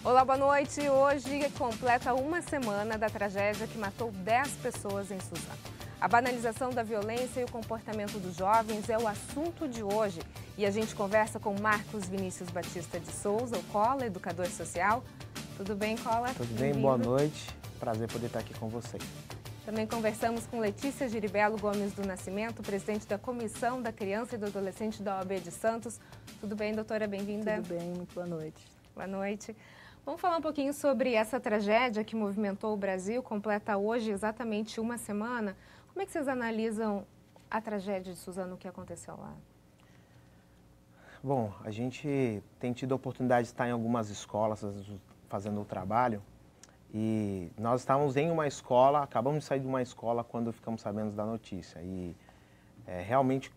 Olá, boa noite. Hoje completa uma semana da tragédia que matou 10 pessoas em Suzano. A banalização da violência e o comportamento dos jovens é o assunto de hoje. E a gente conversa com Marcos Vinícius Batista de Souza, o Cola, educador social. Tudo bem, Cola? Tudo bem, boa noite. Prazer poder estar aqui com vocês. Também conversamos com Letícia Giribello Gomes do Nascimento, presidente da Comissão da Criança e do Adolescente da OAB de Santos. Tudo bem, doutora? Bem-vinda. Tudo bem, muito boa noite. Boa noite. Vamos falar um pouquinho sobre essa tragédia que movimentou o Brasil, completa hoje exatamente uma semana. Como é que vocês analisam a tragédia de Suzano, o que aconteceu lá? Bom, a gente tem tido a oportunidade de estar em algumas escolas fazendo o trabalho e nós estávamos em uma escola, acabamos de sair de uma escola quando ficamos sabendo da notícia e realmente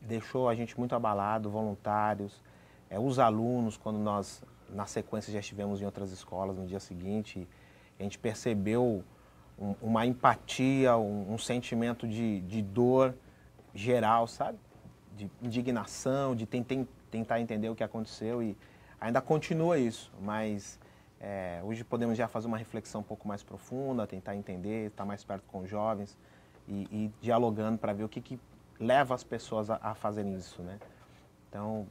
deixou a gente muito abalado, voluntários, os alunos, quando nós na sequência já estivemos em outras escolas no dia seguinte, a gente percebeu uma empatia, um sentimento de dor geral, sabe? De indignação, de tentar entender o que aconteceu e ainda continua isso, mas hoje podemos já fazer uma reflexão um pouco mais profunda, tentar entender, estar mais perto com os jovens e dialogando para ver o que leva as pessoas a fazerem isso, né? Então,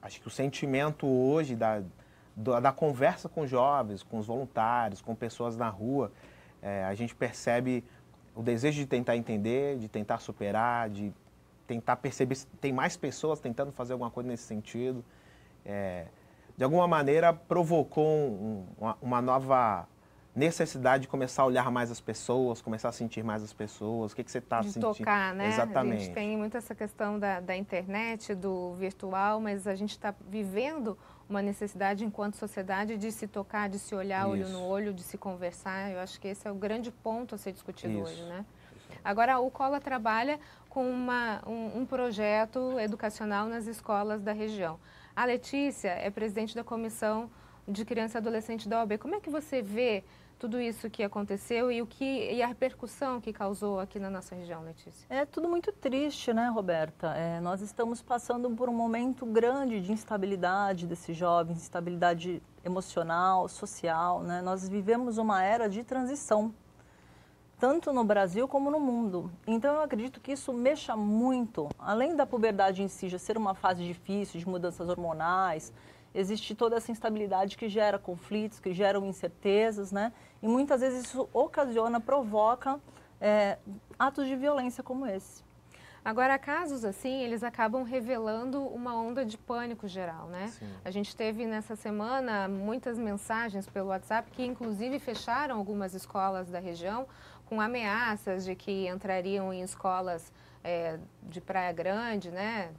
acho que o sentimento hoje da conversa com os jovens, com os voluntários, com pessoas na rua, a gente percebe o desejo de tentar entender, de tentar superar, de tentar perceber se tem mais pessoas tentando fazer alguma coisa nesse sentido. De alguma maneira provocou uma nova necessidade de começar a olhar mais as pessoas, começar a sentir mais as pessoas. O que você está sentindo? De tocar, né? Exatamente. A gente tem muito essa questão da internet, do virtual, mas a gente está vivendo uma necessidade enquanto sociedade de se tocar, de se olhar olho no olho, de se conversar. Eu acho que esse é o grande ponto a ser discutido hoje, né? Agora, o Cola trabalha com um projeto educacional nas escolas da região. A Letícia é presidente da Comissão de Criança e Adolescente da OAB. Como é que você vê tudo isso que aconteceu e a repercussão que causou aqui na nossa região, Letícia? É tudo muito triste, né, Roberta? Nós estamos passando por um momento grande de instabilidade desses jovens, instabilidade emocional, social, né? Nós vivemos uma era de transição, tanto no Brasil como no mundo. Então, eu acredito que isso mexa muito, além da puberdade em si já ser uma fase difícil, de mudanças hormonais, existe toda essa instabilidade que gera conflitos, que geram incertezas, né? E muitas vezes isso provoca atos de violência como esse. Agora, casos assim, eles acabam revelando uma onda de pânico geral, né? Sim. A gente teve nessa semana muitas mensagens pelo WhatsApp que inclusive fecharam algumas escolas da região com ameaças de que entrariam em escolas de Praia Grande, né?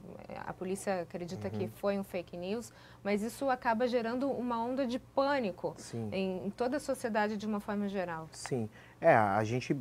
A polícia acredita que foi um fake news, mas isso acaba gerando uma onda de pânico em toda a sociedade de uma forma geral. Sim,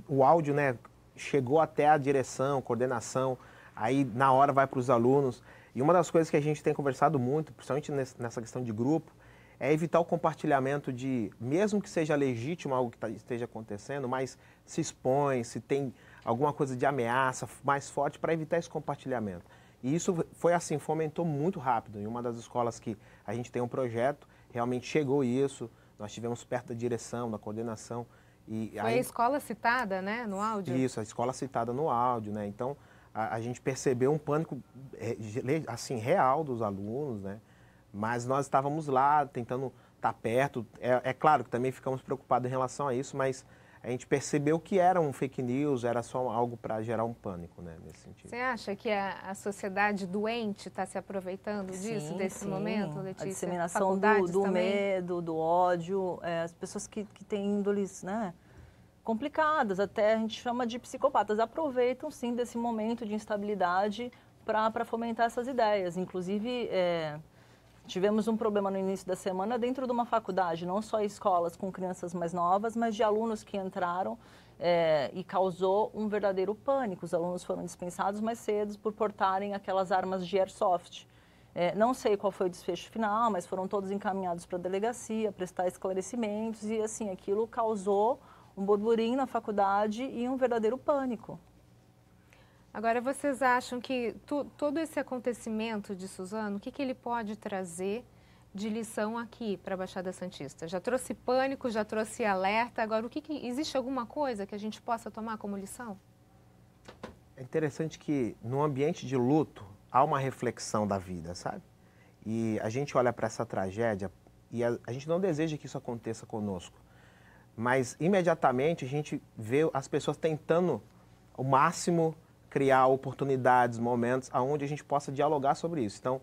o áudio, né, chegou até a direção, coordenação, aí na hora vai para os alunos, e uma das coisas que a gente tem conversado muito, principalmente nessa questão de grupo, é evitar o compartilhamento de, mesmo que seja legítimo algo que esteja acontecendo, mas se expõe, se tem alguma coisa de ameaça mais forte para evitar esse compartilhamento. E isso foi assim, fomentou muito rápido. Em uma das escolas que a gente tem um projeto, realmente chegou isso, nós estivemos perto da direção, da coordenação. Foi a escola citada, né, no áudio? Isso, a escola citada no áudio, né? Então, a gente percebeu um pânico, assim, real dos alunos, né? Mas nós estávamos lá tentando estar perto. É claro que também ficamos preocupados em relação a isso, mas a gente percebeu que era um fake news, era só algo para gerar um pânico, né, nesse sentido. Você acha que a sociedade doente está se aproveitando disso, desse momento, Letícia? A disseminação do medo, do ódio, as pessoas que têm índoles, né, complicadas, até a gente chama de psicopatas, aproveitam sim desse momento de instabilidade para fomentar essas ideias. Inclusive, tivemos um problema no início da semana dentro de uma faculdade, não só escolas com crianças mais novas, mas de alunos que entraram e causou um verdadeiro pânico. Os alunos foram dispensados mais cedo por portarem aquelas armas de airsoft. Não sei qual foi o desfecho final, mas foram todos encaminhados para a delegacia, prestar esclarecimentos e assim, aquilo causou um burburinho na faculdade e um verdadeiro pânico. Agora, vocês acham que todo esse acontecimento de Suzano, o que ele pode trazer de lição aqui para a Baixada Santista? Já trouxe pânico, já trouxe alerta, agora existe alguma coisa que a gente possa tomar como lição? É interessante que no ambiente de luto há uma reflexão da vida, sabe? E a gente olha para essa tragédia e a gente não deseja que isso aconteça conosco, mas imediatamente a gente vê as pessoas tentando ao máximo criar oportunidades, momentos onde a gente possa dialogar sobre isso. Então,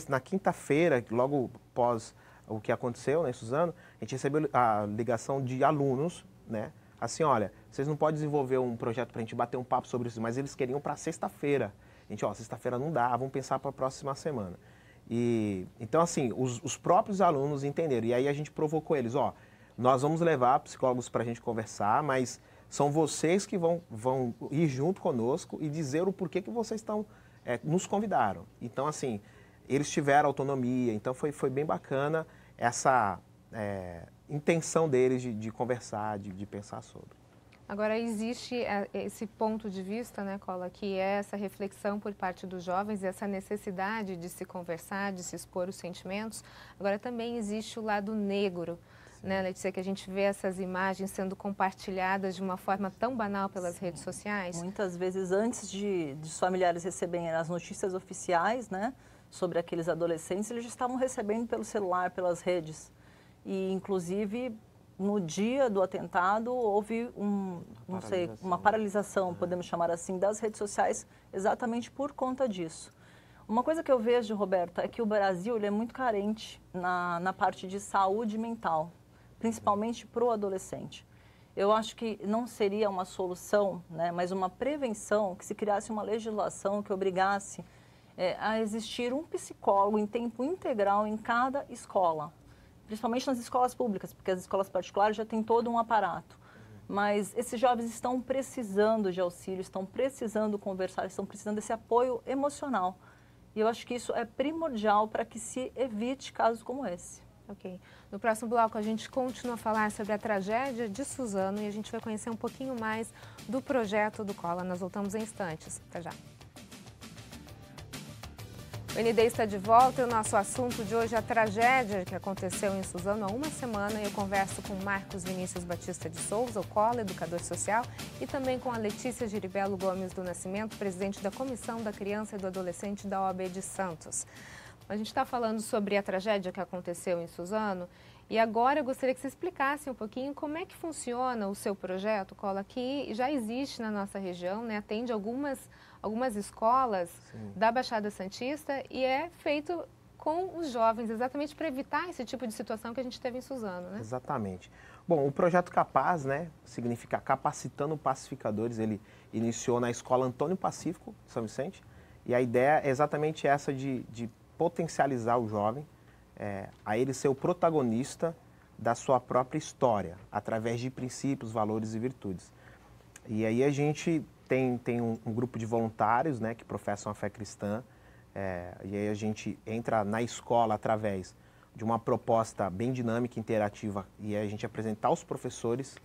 na quinta-feira, logo após o que aconteceu, né, Suzano, a gente recebeu a ligação de alunos, né? Assim, olha, vocês não podem desenvolver um projeto para a gente bater um papo sobre isso, mas eles queriam para sexta-feira. A gente, sexta-feira não dá, vamos pensar para a próxima semana. E, então, assim, os próprios alunos entenderam. E aí a gente provocou eles, nós vamos levar psicólogos para a gente conversar, mas são vocês que vão ir junto conosco e dizer o porquê que vocês nos convidaram. Então, assim, eles tiveram autonomia, então foi bem bacana essa intenção deles de conversar, de pensar sobre. Agora, existe esse ponto de vista, né, Cola, que é essa reflexão por parte dos jovens, essa necessidade de se conversar, de se expor os sentimentos. Agora, também existe o lado negro, né, Letícia, que a gente vê essas imagens sendo compartilhadas de uma forma tão banal pelas redes sociais. Muitas vezes, antes de os familiares receberem as notícias oficiais, né, sobre aqueles adolescentes, eles já estavam recebendo pelo celular, pelas redes. E, inclusive, no dia do atentado, houve uma paralisação, podemos chamar assim, das redes sociais, exatamente por conta disso. Uma coisa que eu vejo, Roberta, é que o Brasil ele é muito carente na parte de saúde mental, principalmente para o adolescente. Eu acho que não seria uma solução, né, mas uma prevenção, que se criasse uma legislação que obrigasse a existir um psicólogo em tempo integral em cada escola, principalmente nas escolas públicas, porque as escolas particulares já têm todo um aparato. Mas esses jovens estão precisando de auxílio, estão precisando conversar, estão precisando desse apoio emocional. E eu acho que isso é primordial para que se evite casos como esse. Ok. No próximo bloco a gente continua a falar sobre a tragédia de Suzano e a gente vai conhecer um pouquinho mais do projeto do Cola. Nós voltamos em instantes. Até já. O ND está de volta e o nosso assunto de hoje é a tragédia que aconteceu em Suzano há uma semana. Eu converso com Marcos Vinícius Batista de Souza, o Cola, educador social, e também com a Letícia Giribello Gomes do Nascimento, presidente da Comissão da Criança e do Adolescente da OAB de Santos. A gente está falando sobre a tragédia que aconteceu em Suzano e agora eu gostaria que você explicasse um pouquinho como é que funciona o seu projeto, Cola, que já existe na nossa região, né? Atende algumas escolas da Baixada Santista e é feito com os jovens, exatamente para evitar esse tipo de situação que a gente teve em Suzano, né? Exatamente. Bom, o projeto Capaz, né, significa Capacitando Pacificadores, ele iniciou na Escola Antônio Pacífico, de São Vicente, e a ideia é exatamente essa de potencializar o jovem, a ele ser o protagonista da sua própria história, através de princípios, valores e virtudes. E aí a gente tem um grupo de voluntários, né, que professam a fé cristã, e aí a gente entra na escola através de uma proposta bem dinâmica, interativa, e aí a gente apresentar aos professores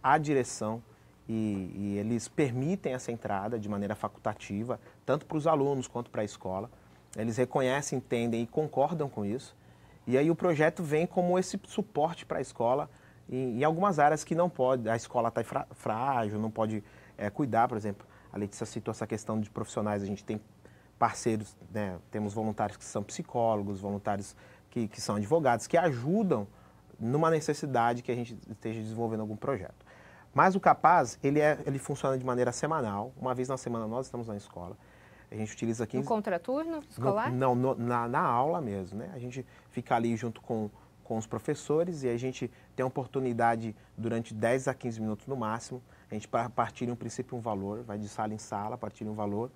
a direção, e eles permitem essa entrada de maneira facultativa, tanto para os alunos quanto para a escola. Eles reconhecem, entendem e concordam com isso. E aí o projeto vem como esse suporte para a escola em algumas áreas que não pode, a escola está frágil, não pode cuidar, por exemplo. A Letícia citou essa questão de profissionais, a gente tem parceiros, né, temos voluntários que são psicólogos, voluntários que são advogados, que ajudam numa necessidade que a gente esteja desenvolvendo algum projeto. Mas o Capaz, ele funciona de maneira semanal, uma vez na semana nós estamos na escola. A gente utiliza 15... No contraturno escolar? Não, na aula mesmo, né? A gente fica ali junto com os professores e a gente tem a oportunidade durante 10 a 15 minutos no máximo, a gente partilha um princípio, um valor, vai de sala em sala, partilha um valor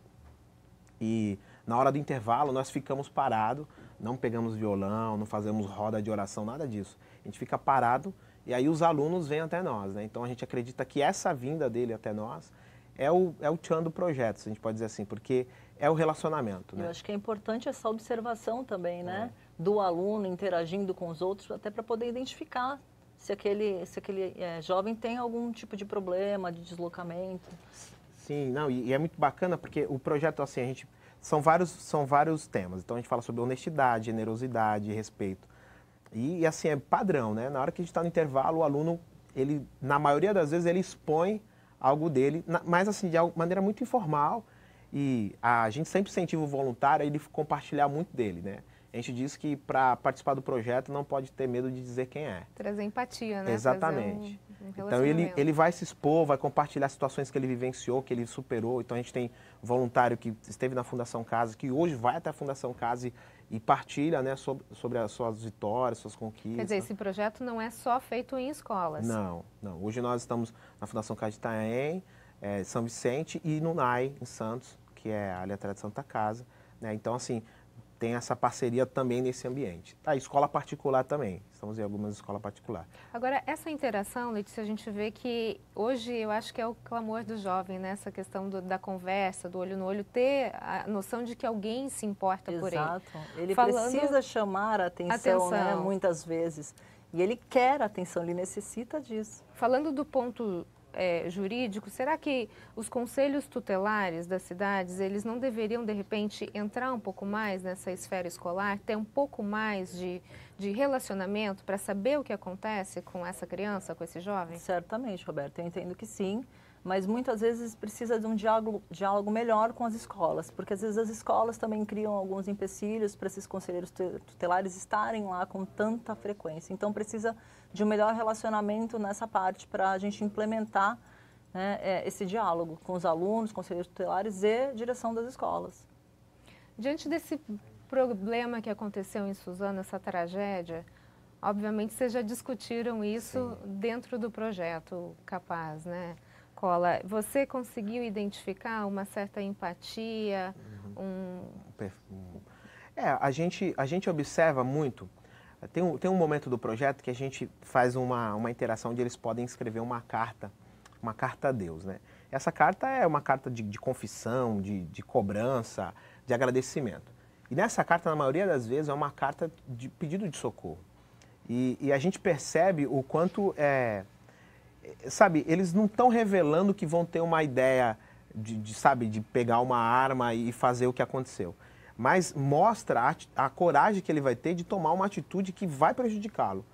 e na hora do intervalo nós ficamos parados, não pegamos violão, não fazemos roda de oração, nada disso. A gente fica parado e aí os alunos vêm até nós, né? Então a gente acredita que essa vinda dele até nós é o tchan do projeto, a gente pode dizer assim, porque é o relacionamento, né? Eu acho que é importante essa observação também, né? Do aluno interagindo com os outros, até para poder identificar se aquele jovem tem algum tipo de problema, de deslocamento. Sim, não, e é muito bacana porque o projeto, assim, a gente são vários temas. Então a gente fala sobre honestidade, generosidade, respeito. E assim, é padrão, né? Na hora que a gente está no intervalo, o aluno, ele, na maioria das vezes, ele expõe algo dele, mas assim, de maneira muito informal. E a gente sempre incentiva o voluntário a ele compartilhar muito dele, né? A gente diz que para participar do projeto não pode ter medo de dizer quem é. Trazer empatia, né? Exatamente. Então ele vai se expor, vai compartilhar situações que ele vivenciou, que ele superou. Então a gente tem voluntário que esteve na Fundação Casa, que hoje vai até a Fundação Casa e partilha, né, sobre as suas vitórias, suas conquistas. Quer dizer, esse projeto não é só feito em escolas. Não. Hoje nós estamos na Fundação Casa de Itanhaém, São Vicente e no NAI, em Santos, que é ali atrás de Santa Casa, né? Então, assim, tem essa parceria também nesse ambiente. A escola particular também, estamos em algumas escolas particulares. Agora, essa interação, Letícia, a gente vê que hoje eu acho que é o clamor do jovem, né? Essa questão da conversa, do olho no olho, ter a noção de que alguém se importa por ele. Exato. Ele precisa chamar a atenção, né, muitas vezes. E ele quer a atenção, ele necessita disso. Falando do ponto jurídico, será que os conselhos tutelares das cidades, eles não deveriam, de repente, entrar um pouco mais nessa esfera escolar, ter um pouco mais de relacionamento para saber o que acontece com essa criança, com esse jovem? Certamente, Roberto, eu entendo que sim, mas muitas vezes precisa de um diálogo melhor com as escolas, porque às vezes as escolas também criam alguns empecilhos para esses conselheiros tutelares estarem lá com tanta frequência. Então precisa de um melhor relacionamento nessa parte para a gente implementar, né, esse diálogo com os alunos, conselheiros tutelares e direção das escolas. Diante desse problema que aconteceu em Suzano, essa tragédia, obviamente vocês já discutiram isso dentro do projeto Capaz, né? Cola, você conseguiu identificar uma certa empatia? A gente observa muito. Tem um momento do projeto que a gente faz uma interação onde eles podem escrever uma carta a Deus, né? Essa carta é uma carta de confissão, de cobrança, de agradecimento. E nessa carta, na maioria das vezes, é uma carta de pedido de socorro. E a gente percebe o quanto, sabe, eles não estão revelando que vão ter uma ideia de pegar uma arma e fazer o que aconteceu. Mas mostra a coragem que ele vai ter de tomar uma atitude que vai prejudicá-lo.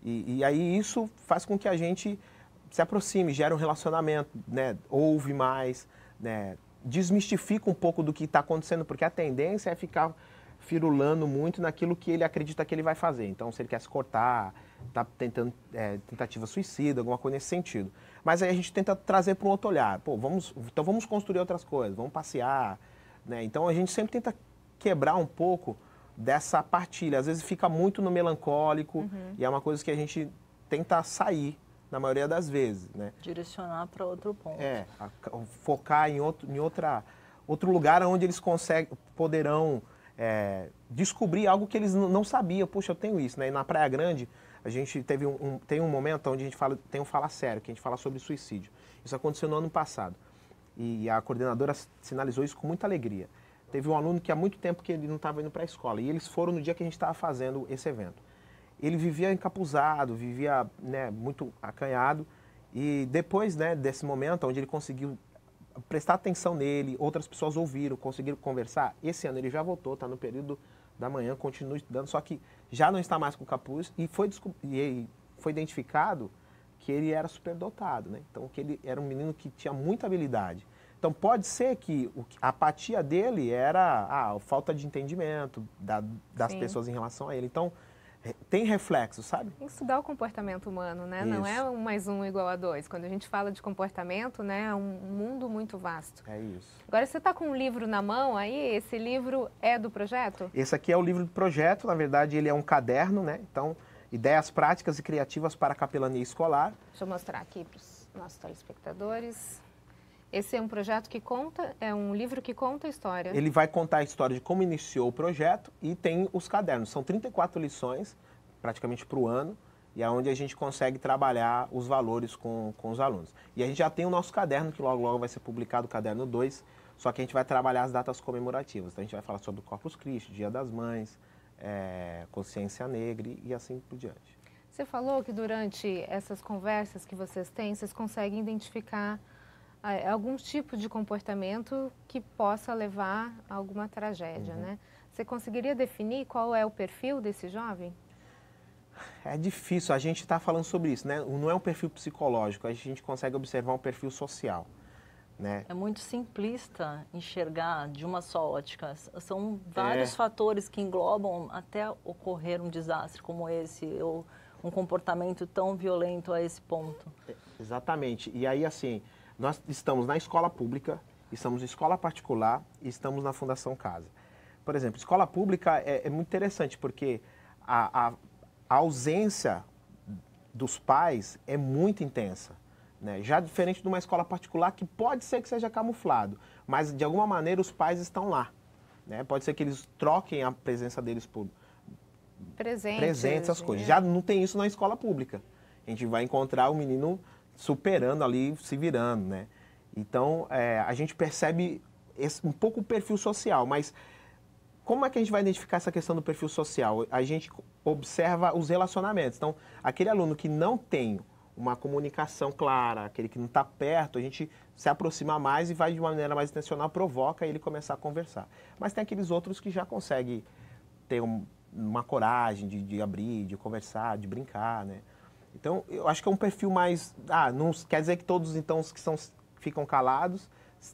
E aí isso faz com que a gente se aproxime, gere um relacionamento, né? Ouve mais, né? Desmistifica um pouco do que está acontecendo, porque a tendência é ficar firulando muito naquilo que ele acredita que ele vai fazer. Então, se ele quer se cortar, está tentando tentativa suicida, alguma coisa nesse sentido. Mas aí a gente tenta trazer para um outro olhar. Pô, então vamos construir outras coisas, vamos passear, né? Então a gente sempre tenta quebrar um pouco dessa partilha. Às vezes fica muito no melancólico e é uma coisa que a gente tenta sair na maioria das vezes, né? Direcionar para outro ponto. Focar em outro lugar onde eles poderão descobrir algo que eles não sabiam. Puxa, eu tenho isso, né? E na Praia Grande, a gente tem um momento onde a gente tem um Fala Sério, que a gente fala sobre suicídio. Isso aconteceu no ano passado. E a coordenadora sinalizou isso com muita alegria. Teve um aluno que há muito tempo que ele não estava indo para a escola, e eles foram no dia que a gente estava fazendo esse evento. Ele vivia encapuzado, vivia, né, muito acanhado, e depois, né, desse momento onde ele conseguiu prestar atenção nele, outras pessoas ouviram, conseguiram conversar, esse ano ele já voltou, está no período da manhã, continua estudando, só que já não está mais com o capuz, e foi identificado que ele era superdotado, né? Então que ele era um menino que tinha muita habilidade. Então pode ser que a apatia dele era a falta de entendimento das pessoas em relação a ele. Então tem reflexo, sabe? Tem que estudar o comportamento humano, né? Isso. Não é 1 mais 1 igual a 2. Quando a gente fala de comportamento, né, é um mundo muito vasto. É isso. Agora você está com um livro na mão aí, esse livro é do projeto? Esse aqui é o livro do projeto, na verdade ele é um caderno, né? Então, ideias práticas e criativas para a capelania escolar. Deixa eu mostrar aqui para os nossos telespectadores. Esse é um projeto que é um livro que conta a história. Ele vai contar a história de como iniciou o projeto e tem os cadernos. São 34 lições, praticamente para o ano, e é onde a gente consegue trabalhar os valores com os alunos. E a gente já tem o nosso caderno, que logo vai ser publicado, o caderno 2, só que a gente vai trabalhar as datas comemorativas. Então a gente vai falar sobre o Corpus Christi, Dia das Mães, Consciência Negra e assim por diante. Você falou que durante essas conversas que vocês têm, vocês conseguem identificar algum tipo de comportamento que possa levar a alguma tragédia, né? Você conseguiria definir qual é o perfil desse jovem? É difícil, a gente está falando sobre isso, né? Não é um perfil psicológico, a gente consegue observar um perfil social, né? É muito simplista enxergar de uma só ótica. São vários fatores que englobam até ocorrer um desastre como esse, ou um comportamento tão violento a esse ponto. Exatamente. E aí, assim, nós estamos na escola pública, estamos em escola particular e estamos na Fundação Casa. Por exemplo, escola pública é muito interessante porque a ausência dos pais é muito intensa, né? Já diferente de uma escola particular que pode ser que seja camuflado, mas de alguma maneira os pais estão lá, né? Pode ser que eles troquem a presença deles por presentes, essas coisas. Já não tem isso na escola pública. A gente vai encontrar o menino superando ali, se virando, né? Então, a gente percebe um pouco o perfil social, mas como é que a gente vai identificar essa questão do perfil social? A gente observa os relacionamentos. Então, aquele aluno que não tem uma comunicação clara, aquele que não está perto, a gente se aproxima mais e vai de uma maneira mais intencional, provoca ele começar a conversar. Mas tem aqueles outros que já conseguem ter uma coragem de abrir, de conversar, de brincar, né? Então, eu acho que é um perfil mais... não quer dizer que todos, então, os que ficam calados...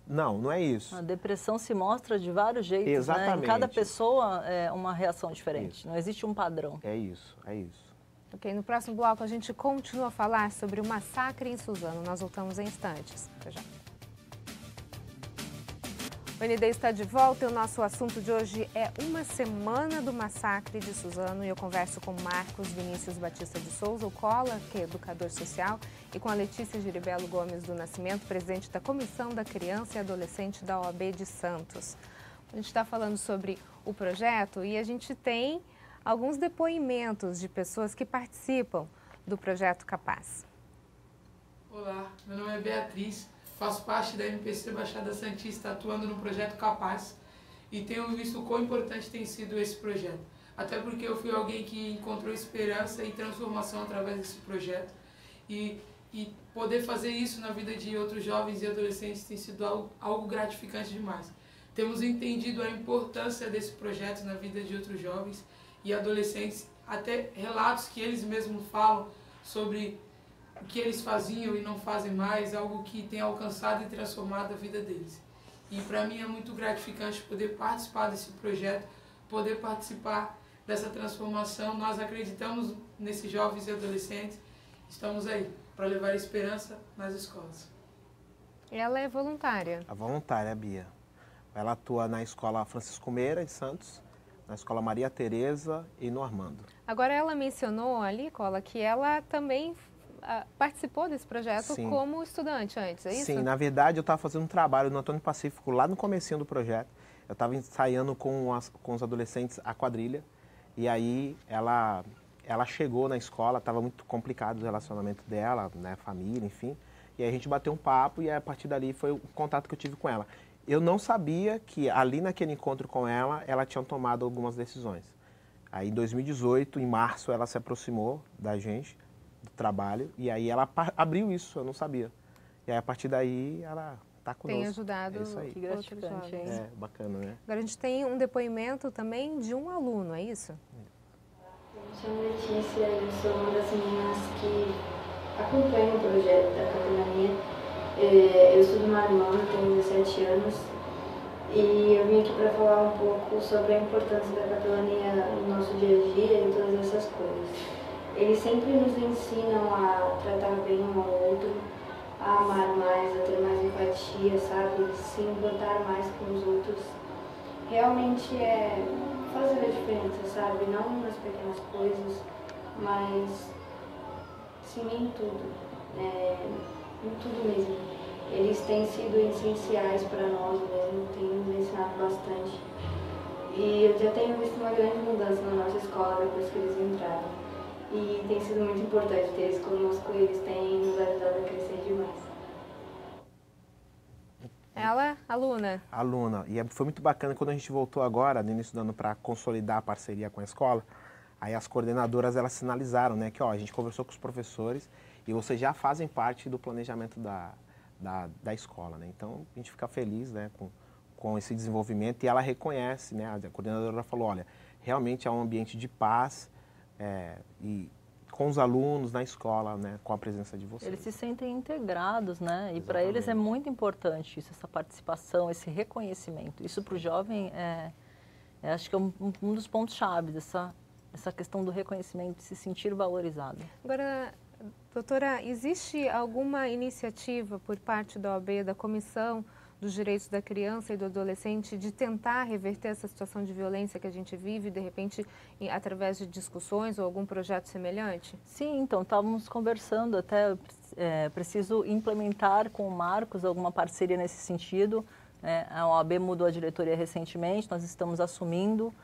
Não é isso. A depressão se mostra de vários jeitos, exatamente, né? Em cada pessoa é uma reação diferente, isso. Não existe um padrão. É isso, é isso. Ok, no próximo bloco a gente continua a falar sobre o massacre em Suzano. Nós voltamos em instantes. Até já. O ND está de volta e o nosso assunto de hoje é uma semana do massacre de Suzano e eu converso com Marcos Vinícius Batista de Souza, o Cola, que é educador social, e com a Letícia Giribello Gomes do Nascimento, presidente da Comissão da Criança e Adolescente da OAB de Santos. A gente está falando sobre o projeto e a gente tem alguns depoimentos de pessoas que participam do projeto Capaz. Olá, meu nome é Beatriz. Faço parte da MPC Baixada Santista, atuando no projeto Capaz, e tenho visto o quão importante tem sido esse projeto. Até porque eu fui alguém que encontrou esperança e transformação através desse projeto. E poder fazer isso na vida de outros jovens e adolescentes tem sido algo gratificante demais. Temos entendido a importância desse projeto na vida de outros jovens e adolescentes, até relatos que eles mesmos falam sobre o que eles faziam e não fazem mais, algo que tem alcançado e transformado a vida deles. E para mim é muito gratificante poder participar desse projeto, poder participar dessa transformação. Nós acreditamos nesses jovens e adolescentes, estamos aí para levar esperança nas escolas. Ela é voluntária? A voluntária, a Bia. Ela atua na Escola Francisco Meira, de Santos, na Escola Maria Tereza e no Armando. Agora, ela mencionou ali, Cola, que ela também participou desse projeto Sim. como estudante antes, é isso? Sim, na verdade eu estava fazendo um trabalho no Antônio Pacífico, lá no comecinho do projeto. Eu estava ensaiando com os adolescentes a quadrilha, e aí ela chegou na escola, estava muito complicado o relacionamento dela, né, família, enfim. E aí a gente bateu um papo e a partir dali foi o contato que eu tive com ela. Eu não sabia que ali naquele encontro com ela tinha tomado algumas decisões. Aí em 2018, em março, ela se aproximou da gente, do trabalho, e aí ela abriu isso, eu não sabia. E aí a partir daí ela está conosco. Tem ajudado é isso aí. Que gratificante, hein? É, bacana, né? Agora a gente tem um depoimento também de um aluno, é isso? Eu me chamo Letícia, eu sou uma das meninas que acompanha o projeto da capelania. Eu estudo no Armando, tenho 17 anos, e eu vim aqui para falar um pouco sobre a importância da capelania no nosso dia a dia e todas essas coisas. Eles sempre nos ensinam a tratar bem um ao outro, a amar mais, a ter mais empatia, sabe? Se importar mais com os outros. Realmente é fazer a diferença, sabe? Não nas pequenas coisas, mas sim em tudo. Em tudo mesmo. Eles têm sido essenciais para nós mesmo, têm nos ensinado bastante. E eu já tenho visto uma grande mudança na nossa escola depois que eles entraram. E tem sido muito importante ter eles conosco, eles têm nos ajudado a crescer demais. Ela, aluna? Aluna. E foi muito bacana quando a gente voltou agora, no início do ano, para consolidar a parceria com a escola. Aí as coordenadoras, elas sinalizaram, né, que a gente conversou com os professores e vocês já fazem parte do planejamento da da escola, né? Então, a gente fica feliz, né, com esse desenvolvimento, e ela reconhece, né, a coordenadora falou, olha, realmente é um ambiente de paz, e com os alunos na escola, né, com a presença de vocês. Eles se sentem integrados, né? E para eles é muito importante isso, essa participação, esse reconhecimento. Isso para o jovem acho que é um dos pontos-chave essa questão do reconhecimento, de se sentir valorizado. Agora, doutora, existe alguma iniciativa por parte da OAB, da Comissão dos Direitos da Criança e do Adolescente, de tentar reverter essa situação de violência que a gente vive, de repente, através de discussões ou algum projeto semelhante? Sim, então, estávamos conversando, até preciso implementar com o Marcos alguma parceria nesse sentido. A OAB mudou a diretoria recentemente, nós estamos assumindo.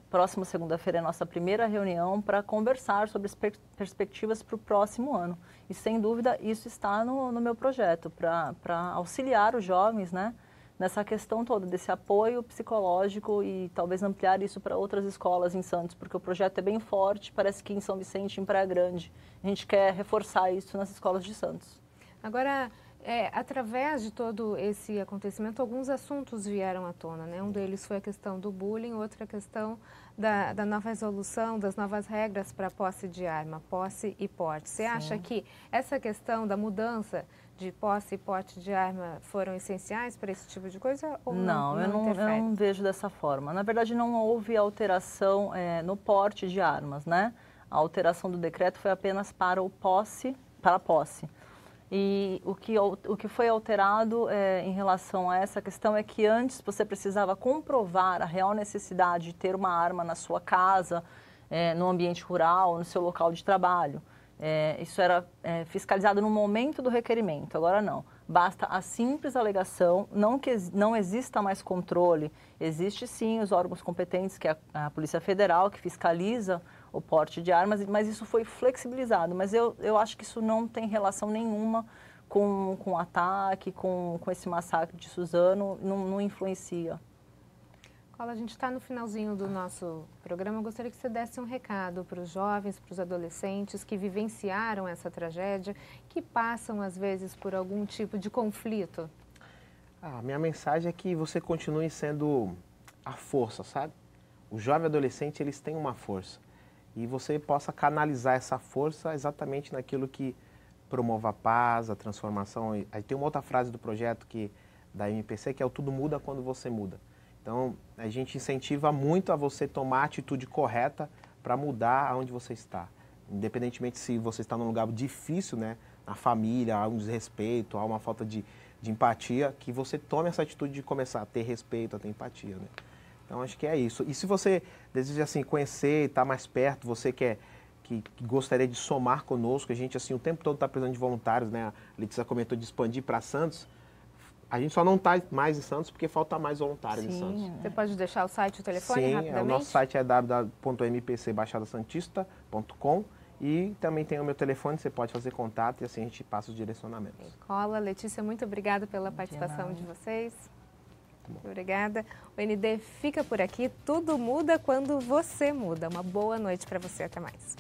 Próxima segunda-feira é a nossa primeira reunião para conversar sobre as perspectivas para o próximo ano. E, sem dúvida, isso está no meu projeto, para auxiliar os jovens, né, nessa questão toda, desse apoio psicológico e talvez ampliar isso para outras escolas em Santos, porque o projeto é bem forte, parece que em São Vicente, em Praia Grande. A gente quer reforçar isso nas escolas de Santos. Agora, através de todo esse acontecimento, alguns assuntos vieram à tona, né? Um deles foi a questão do bullying, outra questão da nova resolução, das novas regras para posse de arma, posse e porte. Você acha que essa questão da mudança de posse e porte de arma foram essenciais para esse tipo de coisa? Ou não, eu não vejo dessa forma. Na verdade, não houve alteração no porte de armas, né? A alteração do decreto foi apenas para a posse. E o que foi alterado em relação a essa questão é que antes você precisava comprovar a real necessidade de ter uma arma na sua casa, no ambiente rural, no seu local de trabalho. Isso era fiscalizado no momento do requerimento, agora não. Basta a simples alegação, não que não exista mais controle, existe sim os órgãos competentes, que é a Polícia Federal, que fiscaliza o porte de armas, mas isso foi flexibilizado. Mas eu acho que isso não tem relação nenhuma com o ataque, com esse massacre de Suzano, não influencia. Paula, a gente está no finalzinho do nosso programa. Eu gostaria que você desse um recado para os jovens, para os adolescentes que vivenciaram essa tragédia, que passam, às vezes, por algum tipo de conflito. A minha mensagem é que você continue sendo a força, sabe? O jovem adolescente, eles têm uma força. E você possa canalizar essa força exatamente naquilo que promova a paz, a transformação. Aí tem uma outra frase do projeto da MPC, que é o tudo muda quando você muda. Então, a gente incentiva muito a você tomar a atitude correta para mudar onde você está. Independentemente se você está num lugar difícil, né, na família, há um desrespeito, há uma falta de empatia, que você tome essa atitude de começar a ter respeito, a ter empatia, né? Então, acho que é isso. E se você deseja, assim, conhecer, estar mais perto, você que gostaria de somar conosco, a gente, assim, o tempo todo está precisando de voluntários, né? A Letícia comentou de expandir para Santos. A gente só não está mais em Santos porque falta mais voluntários em Santos. Você pode deixar o site e o telefone rapidamente? Sim, o nosso site é www.mpcbaixadasantista.com e também tem o meu telefone, você pode fazer contato e assim a gente passa os direcionamentos. Cola, Letícia, muito obrigada pela participação de vocês. Obrigada. O ND fica por aqui. Tudo muda quando você muda. Uma boa noite para você. Até mais.